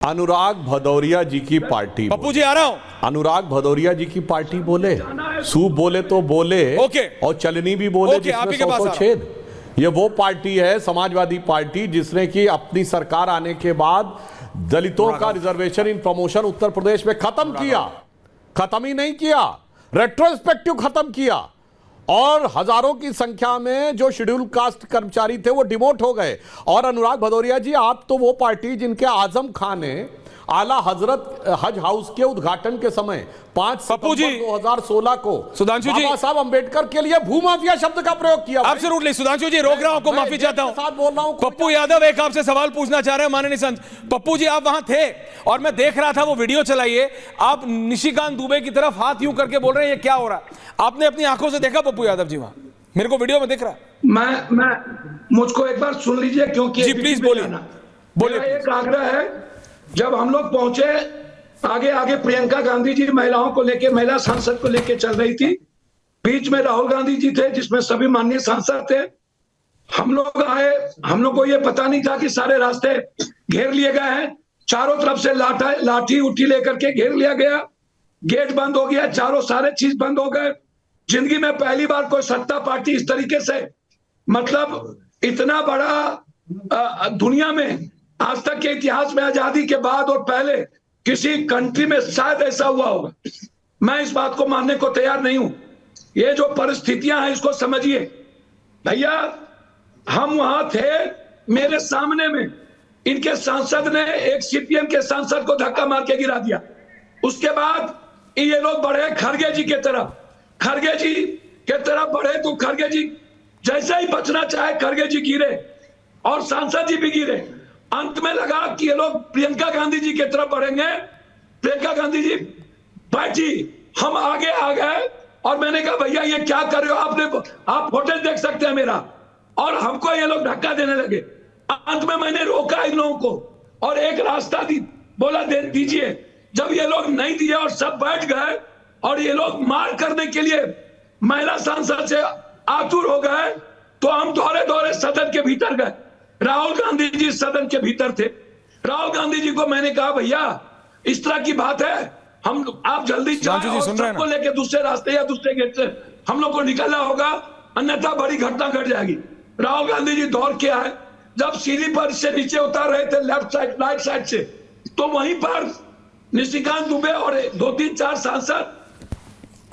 अनुराग भदौरिया जी की पार्टी, पप्पू जी आ रहा हूं। अनुराग भदौरिया जी की पार्टी बोले, सूप बोले तो बोले, ओके। और चलनी भी बोले, ओके, आप ही के जिसमें पास 100 आ रहा छेद। ये वो पार्टी है, समाजवादी पार्टी, जिसने की अपनी सरकार आने के बाद दलितों का reservation in promotion Uttar Pradesh में खत्म किया। खत्म ही नहीं किया, रेट्रोस्पेक्टिव खत्म किया, और हजारों की संख्या में जो शेड्यूल कास्ट कर्मचारी थे वो डिमोट हो गए। और अनुराग भदौरिया जी, आप तो वो पार्टी जिनके आजम खान ने आला हजरत हज हाउस के उद्घाटन के समय 5 पप्पू जी, सितंबर 2016 को सुधांशु जी, बाबा साहब अंबेडकर के लिए भूमाफिया शब्द का प्रयोग किया। एब्सोल्युटली सुधांशु जी, रोक रहा हूं, आपको माफी चाहता हूं। साथ बोल रहा हूं। पप्पू यादव एक आपसे सवाल पूछना चाह रहे हैं माननीय संत। पप्पू जी, आप वहां थे और मैं देख रहा था, वो वीडियो चलाइए, आप निशिकांत दुबे की तरफ हाथ यूं करके बोल रहे हैं ये क्या हो रहा है? आपने अपनी आंखों से देखा पप्पू यादव जी? वहां मेरे को वीडियो में दिख रहा है। मैं मुझको एक बार सुन लीजिए, क्योंकि जी प्लीज बोलिए। मेरा एक आग्रह है, जब हम लोग पहुंचे आगे आगे प्रियंका गांधी जी महिलाओं को लेके, महिला सांसद को लेके चल रही थी, बीच में राहुल गांधी जी थे, जिसमें सभी माननीय सांसद थे। हम लोग आए, हम लोग को ये पता नहीं था कि सारे रास्ते घेर लिए गए हैं, चारों तरफ से लाठी उठी लेकर के घेर लिया गया, गेट बंद हो गया, चारों सारे चीज बंद हो गए। जिंदगी में पहली बार कोई सत्ता पार्टी इस तरीके से, मतलब इतना बड़ा दुनिया में आज तक के इतिहास में, आजादी के बाद और पहले किसी कंट्री में शायद ऐसा हुआ होगा। मैं इस बात को मानने को तैयार नहीं हूं। ये जो परिस्थितियां हैं इसको समझिए भैया। हम वहां थे, मेरे सामने में इनके सांसद ने एक सीपीएम के सांसद को धक्का मार के गिरा दिया। उसके बाद ये लोग बढ़े खड़गे जी के तरफ, खड़गे जी के तरफ बढ़े तो खड़गे जी जैसे ही बचना चाहे खड़गे जी गिरे और सांसद जी भी गिरे। अंत में लगा कि ये लोग प्रियंका गांधी जी की तरफ बढ़ेंगे, प्रियंका गांधी जी बैठी, हम आगे आ गए और मैंने कहा भैया ये क्या कर रहे हो, आप फुटेज देख सकते हैं मेरा, और हमको ये लोग धक्का देने लगे। अंत में मैंने रोका इन लोगों को और एक रास्ता बोला दीजिए। जब ये लोग नहीं दिए और सब बैठ गए और ये लोग मार करने के लिए महिला सांसद से आतुर हो गए, तो हम दौड़े दौड़े सदन के भीतर गए। राहुल गांधी जी सदन के भीतर थे। राहुल गांधी जी को मैंने कहा भैया इस तरह की बात है, आप जल्दी सबको लेके दूसरे रास्ते या दूसरे गेट से हम लोग को निकलना होगा, अन्यथा बड़ी घटना घट जाएगी। राहुल गांधी जी दौड़ के आए, जब सीढ़ी पर से नीचे उतार रहे थे लेफ्ट साइड राइट साइड से, तो वहीं पर निशिकांत दुबे और 2-3-4 सांसद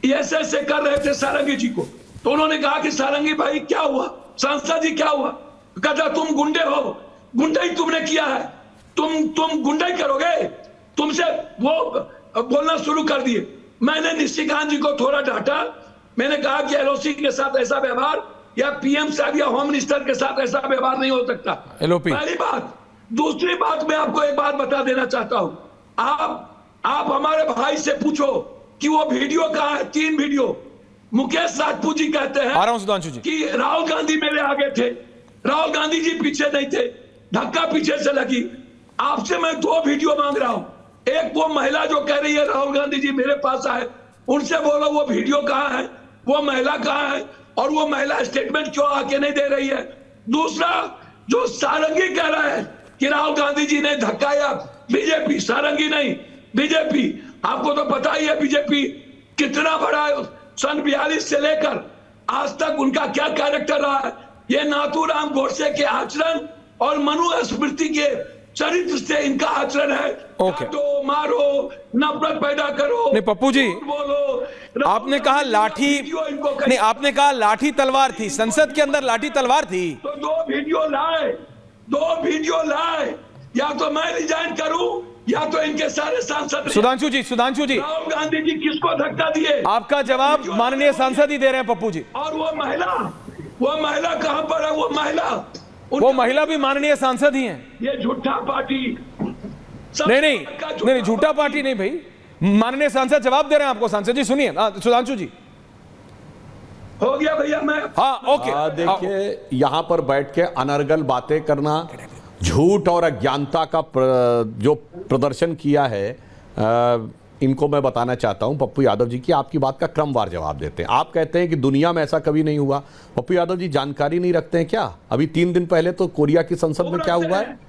ऐसे कर रहे थे सारंगी जी को। तो उन्होंने कहा कि सारंगी भाई क्या हुआ, सांसद जी क्या हुआ? कहता तुम गुंडे हो, गुंडाई तुमने किया है, तुम गुंडाई करोगे, तुमसे वो बोलना शुरू कर दिए। मैंने निशिकांत जी को थोड़ा डांटा, मैंने कहा कि एलओसी के साथ ऐसा व्यवहार या पीएम साहब या होम मिनिस्टर के साथ ऐसा व्यवहार नहीं हो सकता। पहली बात। दूसरी बात, मैं आपको एक बात बता देना चाहता हूं, आप हमारे भाई से पूछो कि वो वीडियो कहां है। 3 वीडियो। मुकेश राजपूत जी कहते हैं कि राहुल गांधी मेरे आगे थे, राहुल गांधी जी पीछे नहीं थे, धक्का पीछे से लगी। आपसे मैं 2 वीडियो मांग रहा हूं। एक वो महिला जो कह रही है राहुल गांधी जी मेरे पास आए, उनसे बोलो वो वीडियो कहां है, वो महिला कहां है, और वो महिला स्टेटमेंट क्यों आके नहीं दे रही है। दूसरा, जो सारंगी कह रहा है कि राहुल गांधी जी ने धक्काया, बीजेपी, सारंगी नहीं बीजेपी। आपको तो पता ही है बीजेपी कितना बड़ा है, सन 42 से लेकर आज तक उनका क्या कैरेक्टर रहा है। ये नाथूराम गोडसे के आचरण और मनुस्मृति के चरित्र से इनका आचरण है। काटो, मारो, नफरत पैदा करो। नहीं पप्पू जी, बोलो, आपने कहा लाठी नहीं, आपने कहा लाठी तलवार थी, संसद के अंदर लाठी तलवार थी। तो 2 वीडियो लाए, या तो मैं रिजाइन करूं या तो इनके सारे सांसद। सुधांशु जी राहुल गांधी जी किसको धक्का दिए? आपका जवाब माननीय सांसद ही दे रहे हैं पप्पू जी। और वो महिला कहां पर है? वो महिला भी माननीय सांसद ही हैं। ये झूठा पार्टी नहीं, झूठा पार्टी नहीं भाई, माननीय सांसद जवाब दे रहे हैं आपको। सांसद जी सुनिए, सुधांशु जी। हो गया भैया, मैं ओके। देखिए, यहां पर बैठ के अनर्गल बातें करना, झूठ और अज्ञानता का जो प्रदर्शन किया है, इनको मैं बताना चाहता हूं पप्पू यादव जी की आपकी बात का क्रमवार जवाब देते हैं। आप कहते हैं कि दुनिया में ऐसा कभी नहीं हुआ। पप्पू यादव जी जानकारी नहीं रखते हैं क्या? अभी 3 दिन पहले तो कोरिया की संसद में क्या हुआ है?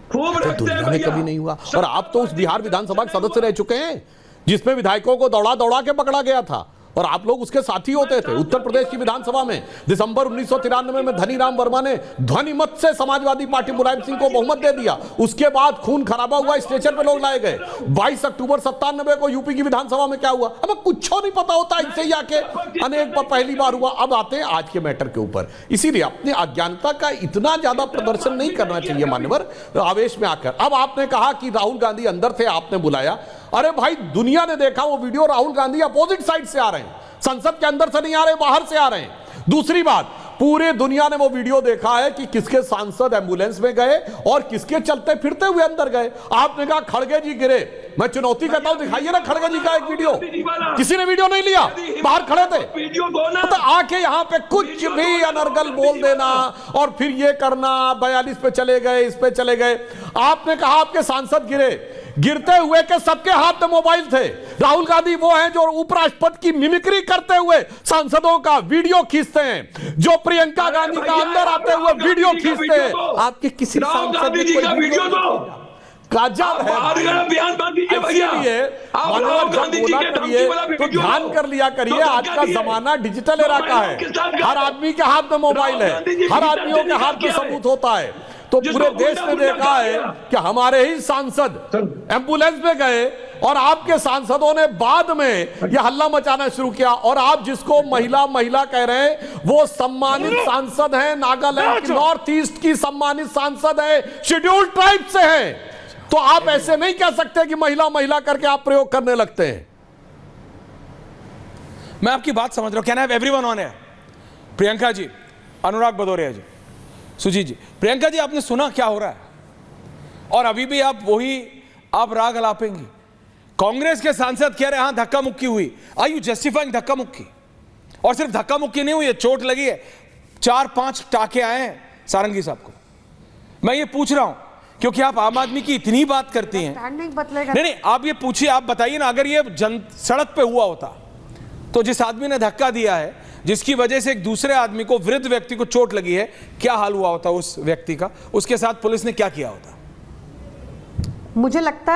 खूब तो रखते दुनिया हैं में भैया। कभी नहीं हुआ। और आप तो उस बिहार विधानसभा के सदस्य रह चुके हैं जिसमें विधायकों को दौड़ा दौड़ा के पकड़ा गया था और आप लोग उसके साथी होते थे। उत्तर प्रदेश की विधानसभा में दिसंबर 1993 में धनीराम वर्मा ने ध्वनि मत से समाजवादी पार्टी मुलायम सिंह को बहुमत दे दिया। उसके बाद खून खराबा हुआ, स्टेशन पे लोग लाए गए। 22 अक्टूबर 97 को यूपी की विधानसभा में क्या हुआ, हमें कुछ नहीं पता होता, इससे ही आके अनेक बार पहली बार हुआ। अब आते हैं आज के मैटर के ऊपर। इसीलिए अपनी अज्ञानता का इतना ज्यादा प्रदर्शन नहीं करना चाहिए मान्यवर, आवेश में आकर। अब आपने कहा कि राहुल गांधी अंदर थे, आपने बुलाया। अरे भाई, दुनिया ने देखा वो video, Rahul Gandhi opposite side से आ रहे हैं, संसद के अंदर से नहीं आ रहे, बाहर से आ रहे हैं। दूसरी बात, पूरे दुनिया ने वो वीडियो देखा है कि किसके सांसद एम्बुलेंस में गए और किसके चलते फिरते हुए अंदर गए। आपने कहा खड़गे जी गिरे, मैं चुनौती करता हूं, दिखाइए ना खड़गे जी का एक वीडियो। किसी ने वीडियो नहीं लिया, बाहर खड़े थे। तो आके यहां पे कुछ भी अनर्गल बोल देना और फिर ये करना, 42 पे चले गए, इस पे चले गए। आपने कहा आपके सांसद गिरे, गिरते हुए के सबके हाथ में मोबाइल थे। राहुल गांधी वो हैं जो उपराष्ट्रपति की मिमिक्री करते हुए सांसदों का वीडियो खींचते हैं, जो प्रियंका गांधी का अंदर आते हुए वीडियो खींचते हैं। आपके किसी सांसद ने कोई वीडियो गजब है। इसीलिए मानव जब बोला करिए तो ध्यान कर लिया करिए, आज का जमाना डिजिटल एरा का है। हर आदमी के हाथ में मोबाइल है, हर आदमियों के हाथ में सबूत होता है। तो पूरे देश ने देखा है कि हमारे ही सांसद एम्बुलेंस में गए और आपके सांसदों ने बाद में यह हल्ला मचाना शुरू किया। और आप जिसको महिला महिला कह रहे हैं, वो सम्मानित सांसद हैं, नागालैंड की नॉर्थ ईस्ट की सम्मानित सांसद है, शेड्यूल्ड ट्राइब से हैं। तो आप ऐसे नहीं कह सकते कि महिला महिला करके आप प्रयोग करने लगते हैं। मैं आपकी बात समझ रहा हूं। Can I have everyone on air? Priyanka ji, Anurag Bhadauria ji, Sujeet ji. Priyanka ji, आपने सुना क्या हो रहा है? और अभी भी आप राग अलापेंगी। कांग्रेस के सांसद कह रहे हैं हां धक्का मुक्की हुई। आर यू जस्टिफाइंग धक्का मुक्की? और सिर्फ धक्का मुक्की नहीं हुई है, चोट लगी है, 4-5 टाके आए हैं सारंगी साहब को। मैं ये पूछ रहा हूं क्योंकि आप आम आदमी की इतनी बात करती हैं। नहीं, आप ये पूछिए, आप बताइए ना, अगर ये सड़क पे हुआ होता तो जिस आदमी ने धक्का दिया है, जिसकी वजह से एक दूसरे आदमी को, वृद्ध व्यक्ति को चोट लगी है, क्या हाल हुआ होता उस व्यक्ति का? उसके साथ पुलिस ने क्या किया होता? मुझे लगता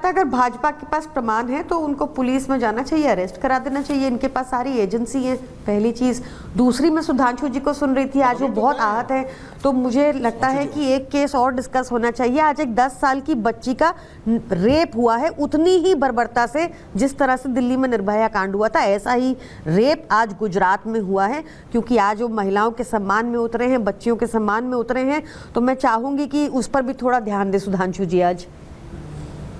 है अगर भाजपा के पास प्रमाण है तो उनको पुलिस में जाना चाहिए, अरेस्ट करा देना चाहिए। इनके पास सारी एजेंसी है, पहली चीज। दूसरी, मैं सुधांशु जी को सुन रही थी, आज वो बहुत आहत है, तो मुझे लगता है कि एक केस और डिस्कस होना चाहिए। आज एक 10 साल की बच्ची का रेप हुआ है, उतनी ही बर्बरता से जिस तरह से दिल्ली में निर्भया कांड हुआ था, ऐसा ही रेप आज गुजरात में हुआ है। क्योंकि आज वो महिलाओं के सम्मान में उतरे हैं, बच्चियों के सम्मान में उतरे हैं। तो मैं चाहूंगी कि उस पर भी थोड़ा ध्यान दे सुधांशु जी आज।